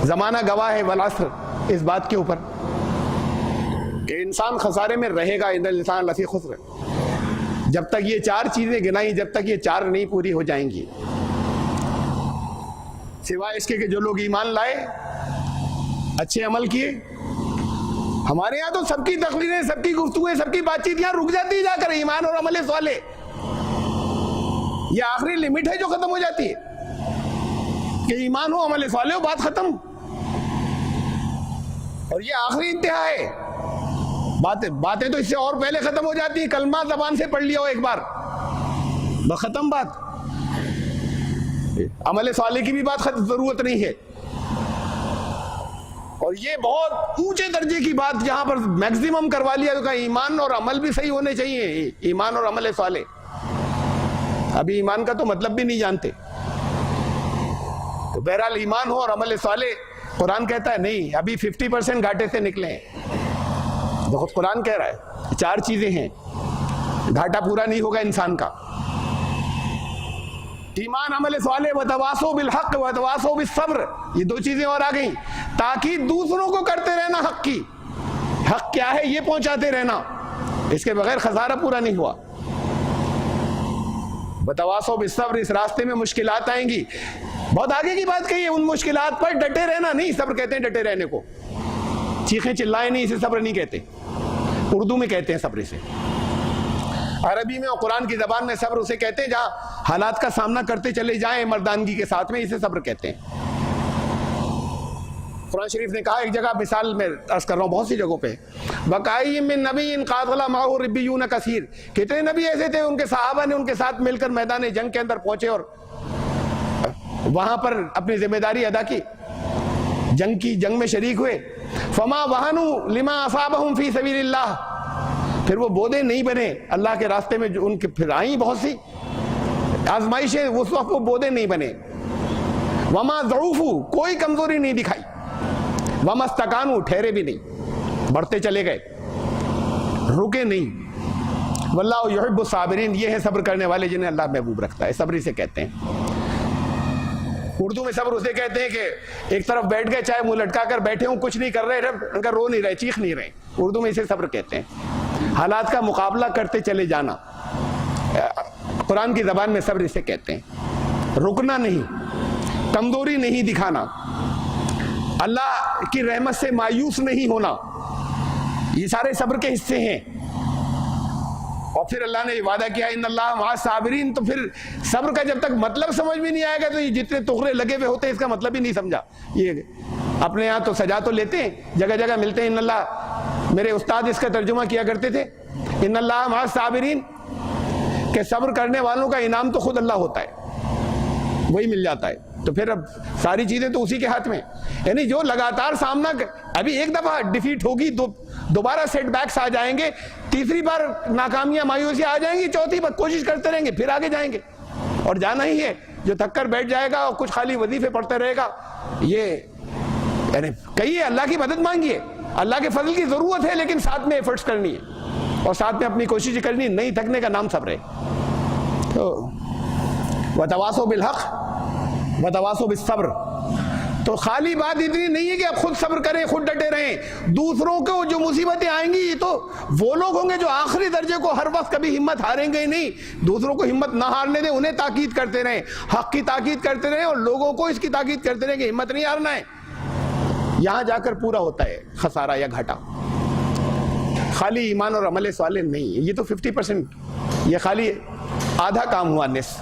زمانہ گواہ ہے والعصر اس بات کے اوپر کہ انسان خسارے میں رہے گا، ان الانسان لفی خسر، جب تک یہ چار چیزیں گنائیں، جب تک یہ چار نہیں پوری ہو جائیں گی، سوائے اس کے کہ جو لوگ ایمان لائے، اچھے عمل کیے۔ ہمارے یہاں تو سب کی تقریریں، سب کی گفتگویں، سب کی بات چیت یہاں رک جاتی ہے جا کر ایمان اور عمل صالح، یہ آخری لمٹ ہے جو ختم ہو جاتی ہے کہ ایمان ہو، عمل صالح ہو، بات ختم، اور یہ آخری انتہا ہے۔ باتیں تو اس سے اور پہلے ختم ہو جاتی ہیں، کلمہ زبان سے پڑھ لیا ہو ایک بار بس ختم بات، عمل صالح کی بھی بات ضرورت نہیں ہے۔ اور یہ بہت اونچے درجے کی بات جہاں پر میکسیمم کروا لیا تو ایمان اور عمل بھی صحیح ہونے چاہیے، ایمان اور عمل صالح۔ ابھی ایمان کا تو مطلب بھی نہیں جانتے، تو بہرحال ایمان ہو اور عمل صالح، قرآن کہتا ہے نہیں، ابھی 50% گھاٹے سے نکلے ہیں۔ بہت قرآن کہہ رہا ہے چار چیزیں ہیں، گھاٹا پورا نہیں ہوگا انسان کا، ایمان، عمل صالح، وتواصوا بالحق وتواصوا بالصبر، یہ دو چیزیں اور آ گئیں۔ تاکید دوسروں کو کرتے رہنا حق کی، حق کیا ہے یہ پہنچاتے رہنا، اس کے بغیر خسارہ پورا نہیں ہوا۔ وتواصوا بالصبر، اس راستے میں مشکلات آئیں گی، بہت آگے کی بات کہی ہے، ان مشکلات پر ڈٹے رہنا نہیں صبر کہتے ہیں، ڈٹے رہنے کو، چیخیں چلائیں نہیں، اسے صبر نہیں کہتے، اردو میں کہتے ہیں صبر اسے، عربی میں اور قرآن کی زبان میں صبر اسے کہتے ہیں جہاں حالات کا سامنا کرتے چلے جائیں مردانگی کے ساتھ میں، اسے صبر کہتے ہیں۔ قرآن شریف نے کہا، ایک جگہ مثال میں عرض کر رہا ہوں، بہت سی جگہوں پہ، وَكَأَيٍّ مِّن نَبِيٍّ قَاتَلَ مَعَهُ رِبِّيُّونَ كَثِيرٌ، کتنے نبی ایسے تھے ان کے صحابہ نے ان کے ساتھ مل کر میدان جنگ کے اندر پہنچے اور وہاں پر اپنی ذمہ داری ادا کی، جنگ میں شریک ہوئے، فَمَا وَهَنُوا لِمَا أَصَابَهُمْ فِي سَبِيلِ اللَّهِ، پھر وہ بودے نہیں بنے اللہ کے راستے میں، جو ان کے پھر آئیں بہت سی آزمائشیں، اس وقت وہ بودے نہیں بنے، وَمَا ضَعُفُوا، کوئی کمزوری نہیں دکھائی، وَمَا اسْتَكَانُوا، ٹھہرے بھی نہیں، بڑھتے چلے گئے، رکے نہیں، وَاللَّهُ يُحِبُّ الصَّابِرِينَ، یہ ہے صبر کرنے والے جنہیں اللہ محبوب رکھتا ہے، صبر اسے کہتے ہیں۔ اردو میں صبر اسے کہتے ہیں کہ ایک طرف بیٹھ گئے، چاہے منہ لٹکا کر بیٹھے ہوں، کچھ نہیں کر رہے، ان کا رو نہیں رہے، چیخ نہیں رہے، اردو میں اسے صبر کہتے ہیں، حالات کا مقابلہ کرتے چلے جانا، قرآن کی زبان میں صبر اسے کہتے ہیں، رکنا نہیں، کمزوری نہیں دکھانا، اللہ کی رحمت سے مایوس نہیں ہونا، یہ سارے صبر کے حصے ہیں۔ اور پھر اللہ نے وعدہ کیا ان اللہ مع الصابرین، تو پھر صبر کا جب تک مطلب سمجھ بھی نہیں آئے گا تو یہ جتنے تخرے لگے ہوئے ہوتے ہیں اس کا مطلب ہی نہیں سمجھا۔ یہ اپنے یہاں تو سجا تو لیتے ہیں، جگہ جگہ ملتے ہیں، ان اللہ، میرے استاد اس کا ترجمہ کیا کرتے تھے، ان اللہ مع الصابرین، کہ صبر کرنے والوں کا انعام تو خود اللہ ہوتا ہے، وہی مل جاتا ہے۔ تو پھر اب ساری چیزیں تو اسی کے ہاتھ میں، یعنی جو لگاتار سامنا، ابھی ایک دفعہ ڈیفیٹ ہوگی، دوبارہ سیٹ بیکس آ جائیں گے، تیسری بار ناکامیاں مایوسی آ جائیں گی، چوتھی بار کوشش کرتے رہیں گے، پھر آگے جائیں گے، اور جانا ہی ہے۔ جو تھک کر بیٹھ جائے گا اور کچھ خالی وظیفے پڑھتے رہے گا، یہ یعنی کہیے اللہ کی مدد مانگیے، اللہ کے فضل کی ضرورت ہے، لیکن ساتھ میں ایفرٹس کرنی ہے اور ساتھ میں اپنی کوشش کرنی ہے، نہیں تھکنے کا نام صبر ہے۔ تو وتواصوا بالحق وتواصوا بالصبر، تو خالی بات اتنی نہیں ہے کہ آپ خود صبر کریں، خود ڈٹے رہیں، دوسروں کو جو مصیبتیں آئیں گی یہ تو وہ لوگ ہوں گے جو آخری درجے کو ہر وقت کبھی ہمت ہاریں گے نہیں، دوسروں کو ہمت نہ ہارنے دیں، انہیں تاکید کرتے رہیں، حق کی تاکید کرتے رہیں، اور لوگوں کو اس کی تاکید کرتے رہیں کہ ہمت نہیں ہارنا ہے۔ یہاں جا کر پورا ہوتا ہے خسارہ یا گھاٹا، خالی ایمان اور عمل صالح نہیں، یہ تو 50%، یہ خالی آدھا کام ہوا، نصف۔